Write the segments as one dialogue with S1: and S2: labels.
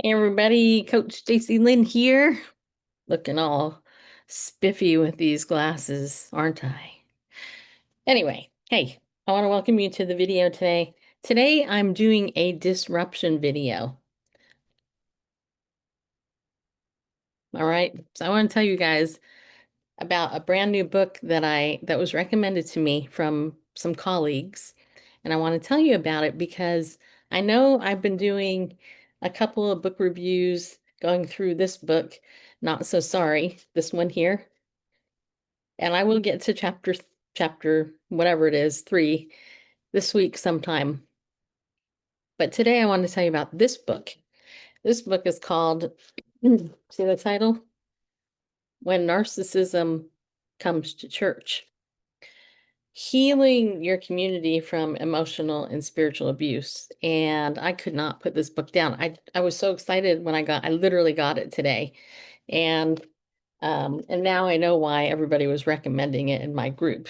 S1: Hey everybody, Coach Stacy Lynn here, looking all spiffy with these glasses, aren't I? Anyway, hey, I want to welcome you to the video today. Today I'm doing a disruption video. All right, so I want to tell you guys about a brand new book that was recommended to me from some colleagues, and I want to tell you about it because I know I've been doing a couple of book reviews going through this book, Not So Sorry, this one here. And I will get to chapter whatever it is, 3 this week sometime. But today I want to tell you about this book. This book is called, see the title? When Narcissism Comes to Church. Healing your community from emotional and spiritual abuse. And I could not put this book down. I was so excited when I literally got it today. And now I know why everybody was recommending it in my group.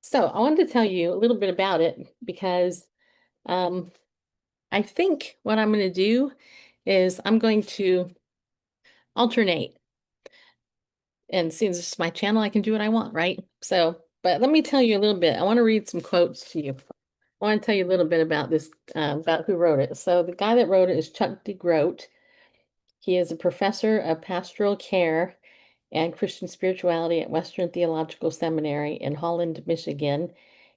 S1: So I wanted to tell you a little bit about it because um, I think what I'm going to do is I'm going to alternate. And since it's my channel, I can do what I want, right? So, but let me tell you a little bit. I want to read some quotes to you. I want to tell you a little bit about this, about who wrote it. So the guy that wrote it is Chuck DeGroat. He is a professor of pastoral care and Christian spirituality at Western Theological Seminary in Holland, Michigan,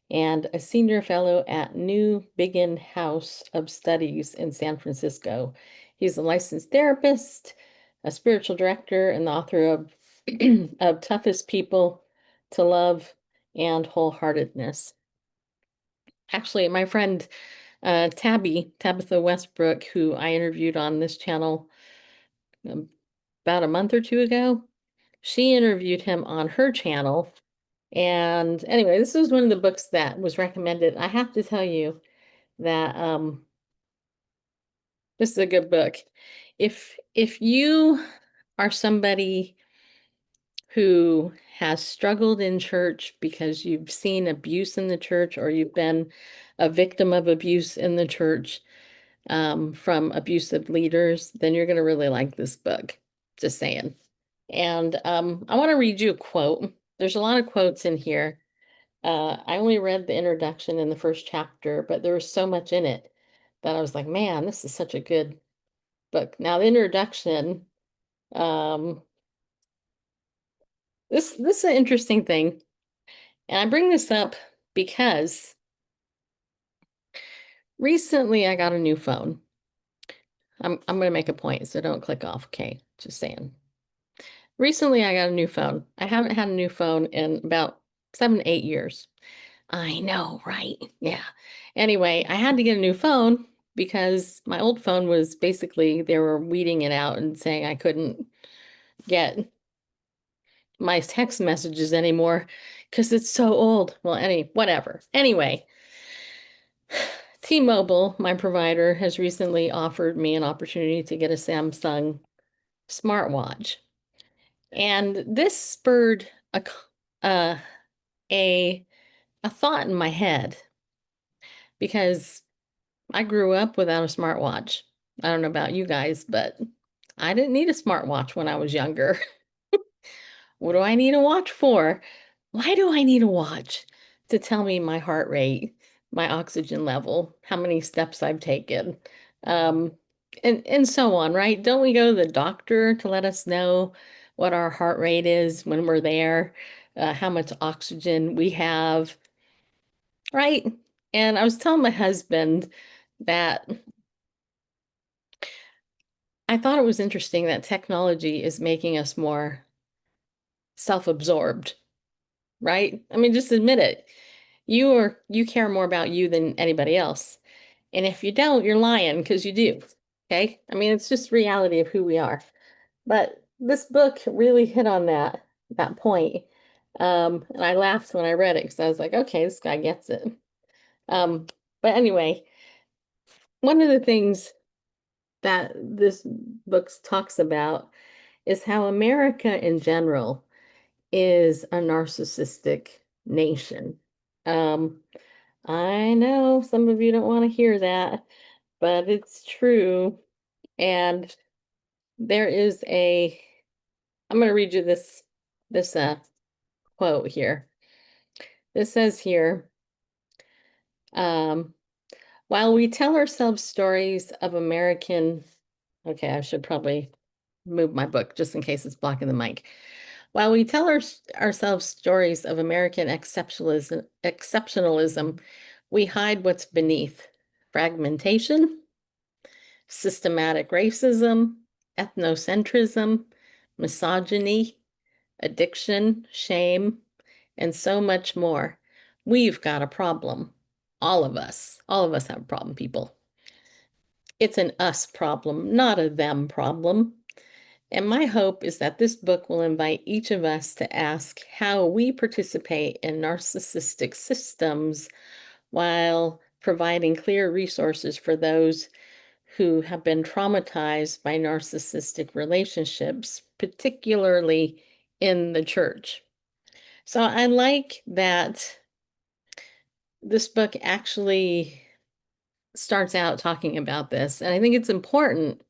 S1: and a senior fellow at New Begin House of Studies in San Francisco. He's a licensed therapist, a spiritual director, and the author of, of Toughest People to Love and Wholeheartedness. Actually, my friend Tabitha Westbrook, who I interviewed on this channel about a month or two ago, she interviewed him on her channel. And anyway, this was one of the books that was recommended. I have to tell you that this is a good book. If you are somebody who has struggled in church because you've seen abuse in the church or you've been a victim of abuse in the church from abusive leaders, then you're going to really like this book. Just saying. And I want to read you a quote. There's a lot of quotes in here. I only read the introduction in the first chapter, but there was so much in it that I was like, man, this is such a good book. Now, the introduction, um, this is an interesting thing, and I bring this up because recently I got a new phone. I'm going to make a point, so don't click off. Okay, just saying. Recently I got a new phone. I haven't had a new phone in about 7, 8 years. I know, right? Yeah. Anyway, I had to get a new phone because my old phone was basically, they were weeding it out and saying I couldn't get my text messages anymore because it's so old. Well, whatever. Anyway, T-Mobile, my provider, has recently offered me an opportunity to get a Samsung smartwatch. And this spurred uh, a a thought in my head because I grew up without a smartwatch. I don't know about you guys, but I didn't need a smartwatch when I was younger. What do I need a watch for? Why do I need a watch? To tell me my heart rate, my oxygen level, how many steps I've taken, um, and so on, right? Don't we go to the doctor to let us know what our heart rate is when we're there, how much oxygen we have, right? And I was telling my husband that I thought it was interesting that technology is making us more self-absorbed, right? I mean, just admit it. You care more about you than anybody else. And if you don't, you're lying because you do. Okay? I mean, it's just reality of who we are. But this book really hit on that point. And I laughed when I read it because I was like, okay, this guy gets it. Um, but anyway, one of the things that this book talks about is how America in general is a narcissistic nation. Um, I know some of you don't want to hear that, but it's true. And there is I'm going to read you this quote here. This says here, um, while we tell ourselves stories of American, okay, I should probably move my book just in case it's blocking the mic. While we tell ourselves stories of American exceptionalism, we hide what's beneath: fragmentation, systematic racism, ethnocentrism, misogyny, addiction, shame, and so much more. We've got a problem. All of us. All of us have a problem, people. It's an us problem, not a them problem. And my hope is that this book will invite each of us to ask how we participate in narcissistic systems while providing clear resources for those who have been traumatized by narcissistic relationships, particularly in the church. So I like that this book actually starts out talking about this. And I think it's important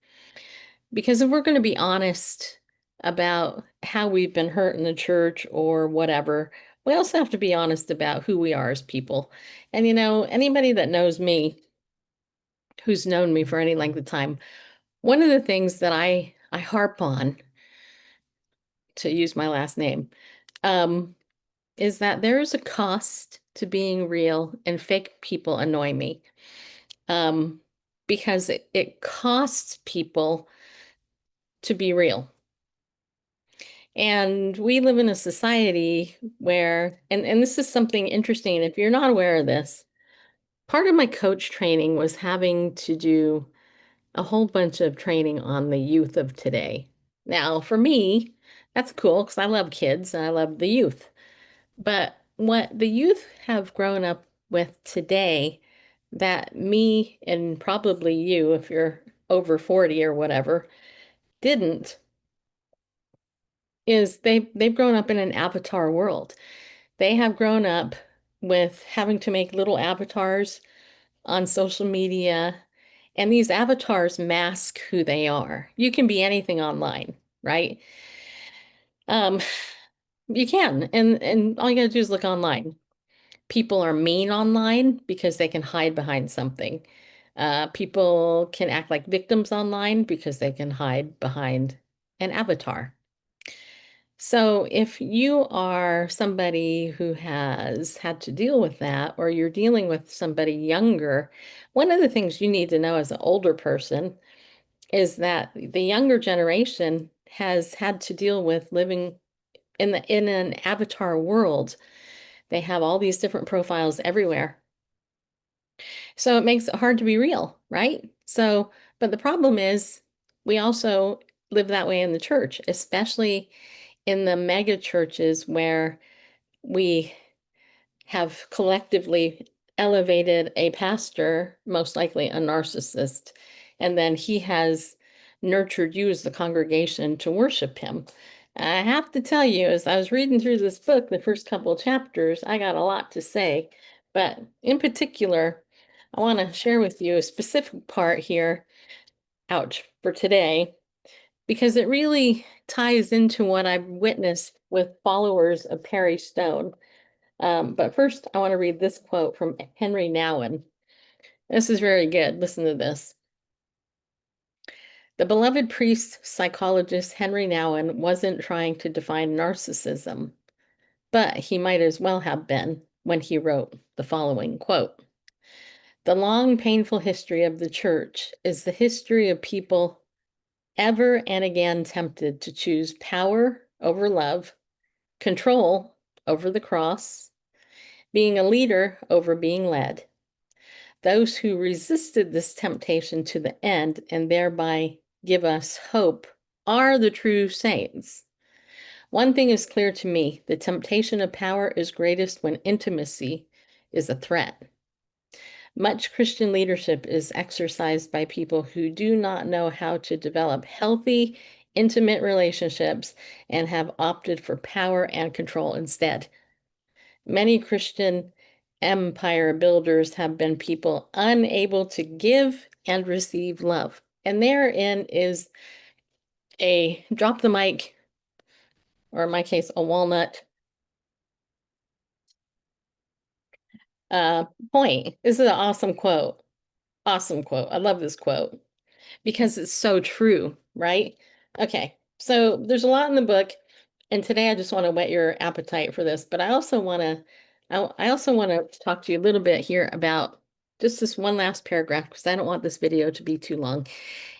S1: because if we're going to be honest about how we've been hurt in the church or whatever, we also have to be honest about who we are as people. And anybody that knows me, who's known me for any length of time, one of the things that I harp on, to use my last name, is that there is a cost to being real, and fake people annoy me. Because it costs people to be real. And we live in a society where, and this is something interesting, and if you're not aware of this, part of my coach training was having to do a whole bunch of training on the youth of today. Now, for me, that's cool because I love kids and I love the youth. But what the youth have grown up with today, that me and probably you, if you're over 40 or whatever, didn't, is they've grown up in an avatar world. They have grown up with having to make little avatars on social media, and these avatars mask who they are. You can be anything online, right? Um, you can, and all you gotta do is look online. People are mean online because they can hide behind something. People can act like victims online because they can hide behind an avatar. So if you are somebody who has had to deal with that, or you're dealing with somebody younger, one of the things you need to know as an older person is that the younger generation has had to deal with living in an avatar world. They have all these different profiles everywhere. So it makes it hard to be real, right? So, but the problem is we also live that way in the church, especially in the mega churches where we have collectively elevated a pastor, most likely a narcissist, and then he has nurtured you as the congregation to worship him. I have to tell you, as I was reading through this book, the first couple of chapters, I got a lot to say, but in particular, I want to share with you a specific part here, ouch, for today, because it really ties into what I've witnessed with followers of Perry Stone. But first, I want to read this quote from Henry Nouwen. This is very good. Listen to this. The beloved priest psychologist Henry Nouwen wasn't trying to define narcissism, but he might as well have been when he wrote the following quote. The long, painful history of the church is the history of people ever and again tempted to choose power over love, control over the cross, being a leader over being led. Those who resisted this temptation to the end and thereby give us hope are the true saints. One thing is clear to me: the temptation of power is greatest when intimacy is a threat. Much Christian leadership is exercised by people who do not know how to develop healthy, intimate relationships and have opted for power and control instead. Many Christian empire builders have been people unable to give and receive love. And therein is a drop the mic, or in my case, a walnut uh, point. This is an awesome quote. Awesome quote. I love this quote because it's so true, right? Okay, so there's a lot in the book, and today I just want to whet your appetite for this, but I also want to I also want to talk to you a little bit here about just this one last paragraph because I don't want this video to be too long.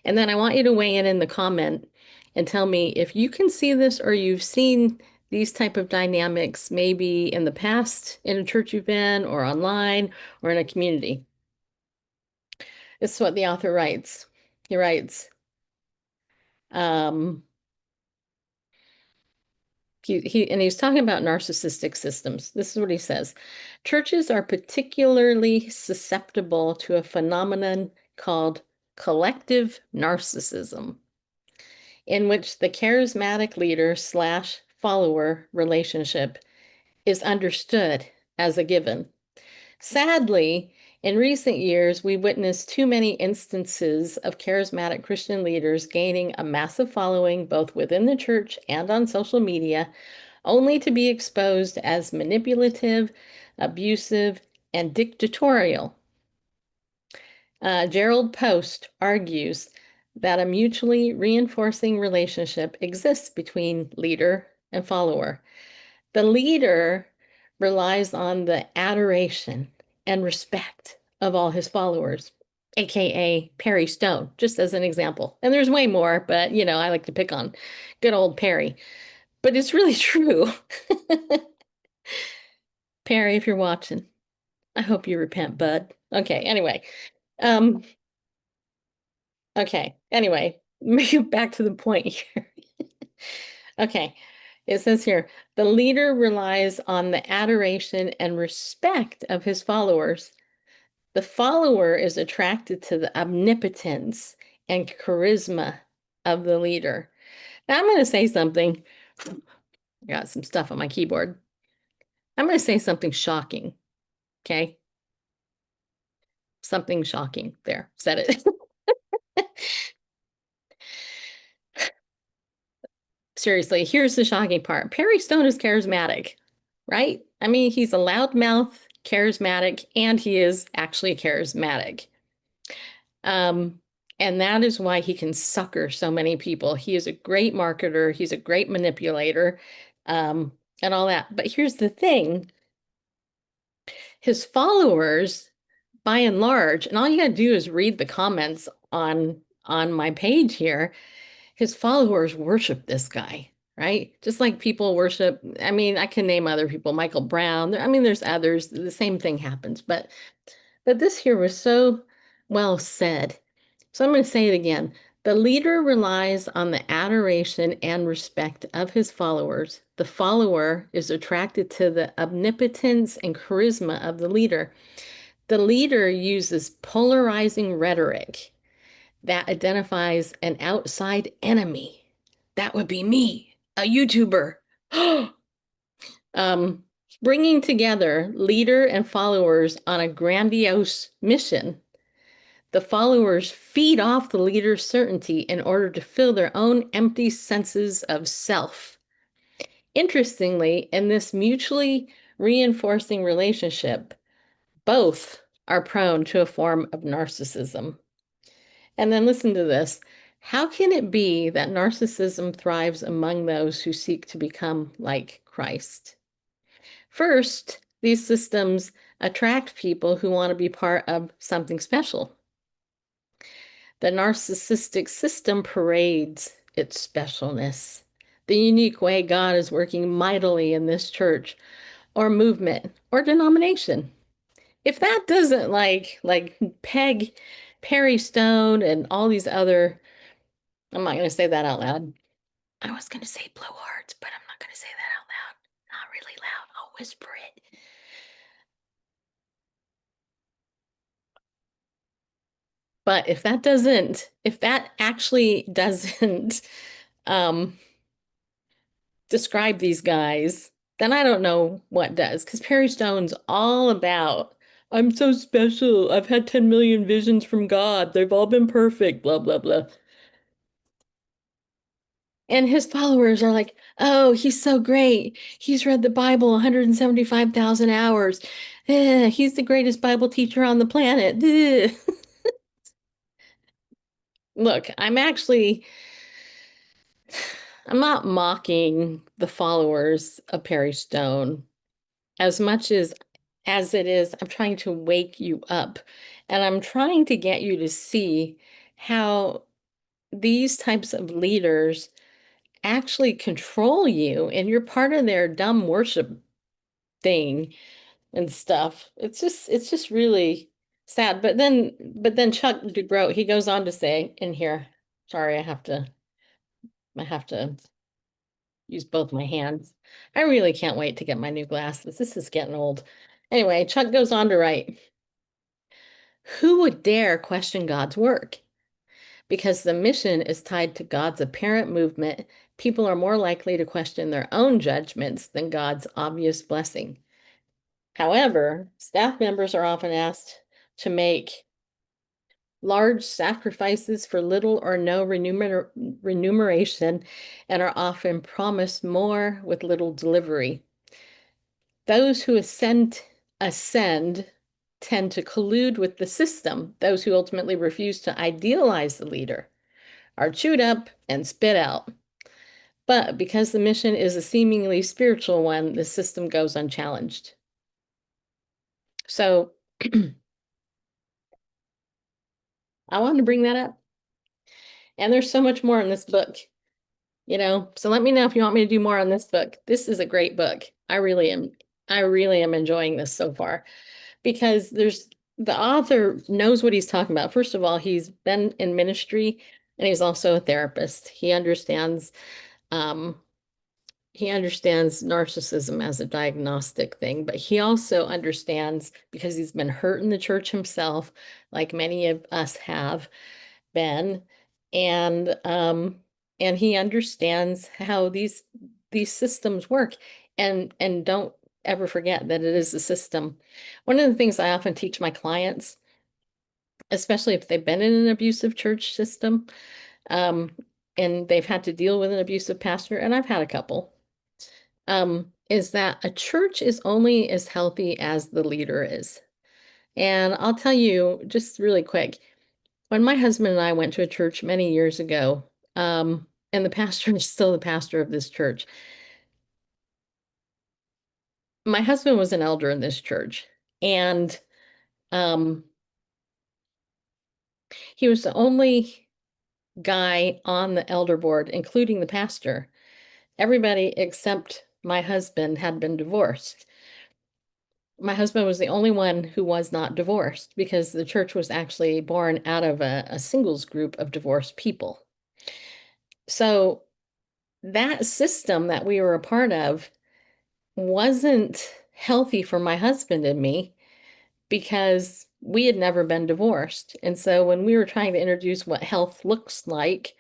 S1: And then I want you to weigh in the comment and tell me if you can see this or you've seen these type of dynamics maybe in the past in a church you've been or online or in a community. This is what the author writes. He writes, um, he's talking about narcissistic systems. This is what he says. Churches are particularly susceptible to a phenomenon called collective narcissism, in which the charismatic leader slash follower relationship is understood as a given. Sadly, in recent years, we witnessed too many instances of charismatic Christian leaders gaining a massive following both within the church and on social media, only to be exposed as manipulative, abusive, and dictatorial. Gerald Post argues that a mutually reinforcing relationship exists between leader and follower. The leader relies on the adoration and respect of all his followers, aka Perry Stone, just as an example. And there's way more, but I like to pick on good old Perry. But it's really true. Perry, if you're watching, I hope you repent, bud. Okay, anyway. Um, okay, anyway, back to the point here. Okay, it says here, the leader relies on the adoration and respect of his followers. The follower is attracted to the omnipotence and charisma of the leader. Now I'm going to say something. I got some stuff on my keyboard. I'm going to say something shocking. Okay. Something shocking there. Said it. Seriously, here's the shocking part. Perry Stone is charismatic, right? I mean, he's a loudmouth, charismatic, and he is actually charismatic. Um, and that is why he can sucker so many people. He is a great marketer, he's a great manipulator, and all that. But here's the thing, his followers, by and large, and all you gotta do is read the comments on my page here, his followers worship this guy, right? Just like people worship, I mean, I can name other people, Michael Brown. I mean, there's others, the same thing happens, but this here was so well said. So I'm going to say it again. The leader relies on the adoration and respect of his followers. The follower is attracted to the omnipotence and charisma of the leader. The leader uses polarizing rhetoric that identifies an outside enemy. That would be me, a YouTuber. um, Bringing together leader and followers on a grandiose mission. The followers feed off the leader's certainty in order to fill their own empty senses of self. Interestingly, in this mutually reinforcing relationship, both are prone to a form of narcissism. And then listen to this. How can it be that narcissism thrives among those who seek to become like Christ? First, these systems attract people who want to be part of something special. The narcissistic system parades its specialness, the unique way God is working mightily in this church or movement or denomination. If that doesn't like peg Perry Stone and all these other, I'm not going to say that out loud. I was going to say blowhards, but I'm not going to say that out loud. Not really loud. I'll whisper it. But if that actually doesn't um, describe these guys, then I don't know what does. Because Perry Stone's all about I'm so special. I've had 10 million visions from God. They've all been perfect, blah, blah, blah. And his followers are like, oh, he's so great. He's read the Bible 175,000 hours. He's the greatest Bible teacher on the planet. Look, I'm not mocking the followers of Perry Stone as much as it is, I'm trying to wake you up. And I'm trying to get you to see how these types of leaders actually control you and you're part of their dumb worship thing and stuff. It's just really sad. But then Chuck DeGroat, he goes on to say in here, sorry, I have to use both my hands. I really can't wait to get my new glasses. This is getting old. Anyway, Chuck goes on to write, who would dare question God's work? Because the mission is tied to God's apparent movement, people are more likely to question their own judgments than God's obvious blessing. However, staff members are often asked to make large sacrifices for little or no remuneration and are often promised more with little delivery. Those who ascend tend to collude with the system. Those who ultimately refuse to idealize the leader are chewed up and spit out. But because the mission is a seemingly spiritual one, the system goes unchallenged. So I wanted to bring that up. And there's so much more in this book, So let me know if you want me to do more on this book. This is a great book. I really am enjoying this so far because the author knows what he's talking about. First of all, he's been in ministry and he's also a therapist. Um, he understands narcissism as a diagnostic thing, but he also understands because he's been hurt in the church himself, like many of us have been, and he understands how these systems work, and don't ever forget that it is a system. One of the things I often teach my clients, especially if they've been in an abusive church system, um, and they've had to deal with an abusive pastor, and I've had a couple, is that a church is only as healthy as the leader is. And I'll tell you just really quick, when my husband and I went to a church many years ago, and the pastor is still the pastor of this church. My husband was an elder in this church, and um, he was the only guy on the elder board, including the pastor. Everybody except my husband had been divorced. My husband was the only one who was not divorced because the church was actually born out of a singles group of divorced people. So that system that we were a part of wasn't healthy for my husband and me because we had never been divorced. And so when we were trying to introduce what health looks like,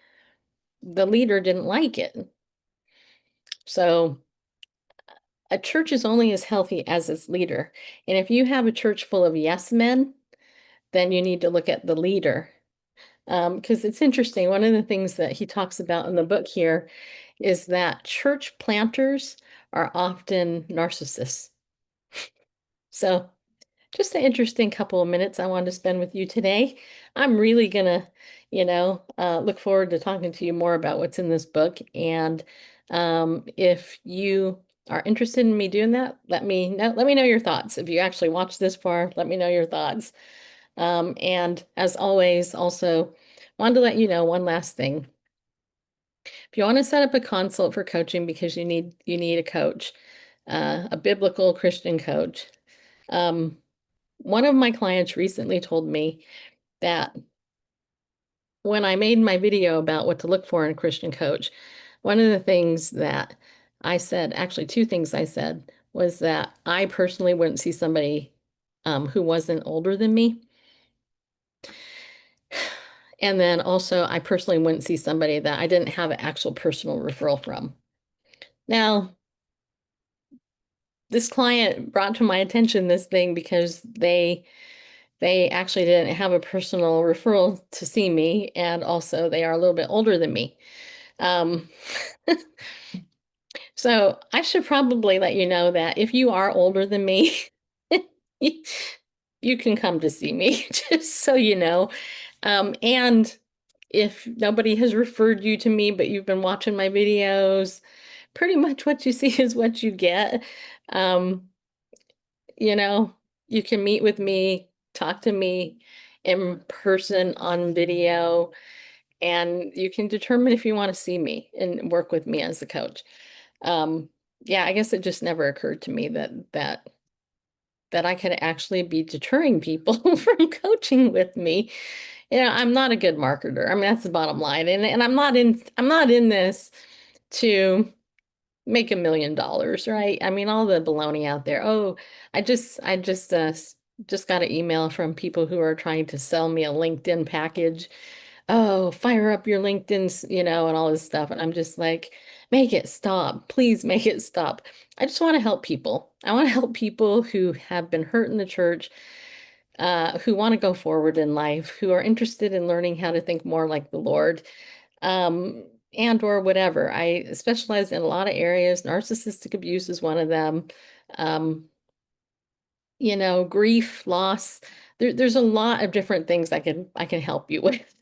S1: the leader didn't like it. So a church is only as healthy as its leader. And if you have a church full of yes men, then you need to look at the leader. Because it's interesting. One of the things that he talks about in the book here is that church planters are often narcissists. So just an interesting couple of minutes I wanted to spend with you today. I'm really gonna, look forward to talking to you more about what's in this book. And if you are interested in me doing that, let me know. Let me know your thoughts. If you actually watched this far, let me know your thoughts. And as always, also wanted to let you know one last thing. If you want to set up a consult for coaching because you need a coach, a biblical Christian coach. One of my clients recently told me that when I made my video about what to look for in a Christian coach, one of the things that I said, actually two things I said, was that I personally wouldn't see somebody who wasn't older than me. And then also, I personally wouldn't see somebody that I didn't have an actual personal referral from. Now, this client brought to my attention this thing because they actually didn't have a personal referral to see me, and also they are a little bit older than me. Um, so I should probably let you know that if you are older than me, you you can come to see me, just so you know. And if nobody has referred you to me, but you've been watching my videos, pretty much what you see is what you get. Um, you know, you can meet with me, talk to me in person on video, and you can determine if you want to see me and work with me as a coach. Um, yeah, I guess it just never occurred to me that I could actually be deterring people from coaching with me. I'm not a good marketer. I mean, that's the bottom line. And I'm not in this to make $1 million, right? I mean, all the baloney out there. Oh, I just got an email from people who are trying to sell me a LinkedIn package. Oh, fire up your LinkedIn's, and all this stuff. And I'm just like, make it stop. Please make it stop. I just want to help people. I want to help people who have been hurt in the church, who want to go forward in life, who are interested in learning how to think more like the Lord, and or whatever. I specialize in a lot of areas. Narcissistic abuse is one of them. Um, Grief, loss. There's a lot of different things I can help you with.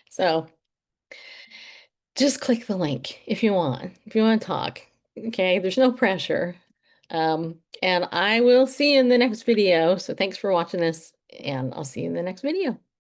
S1: So just click the link if you want. If you want to talk. Okay, there's no pressure. And I will see you in the next video. So thanks for watching this, and I'll see you in the next video.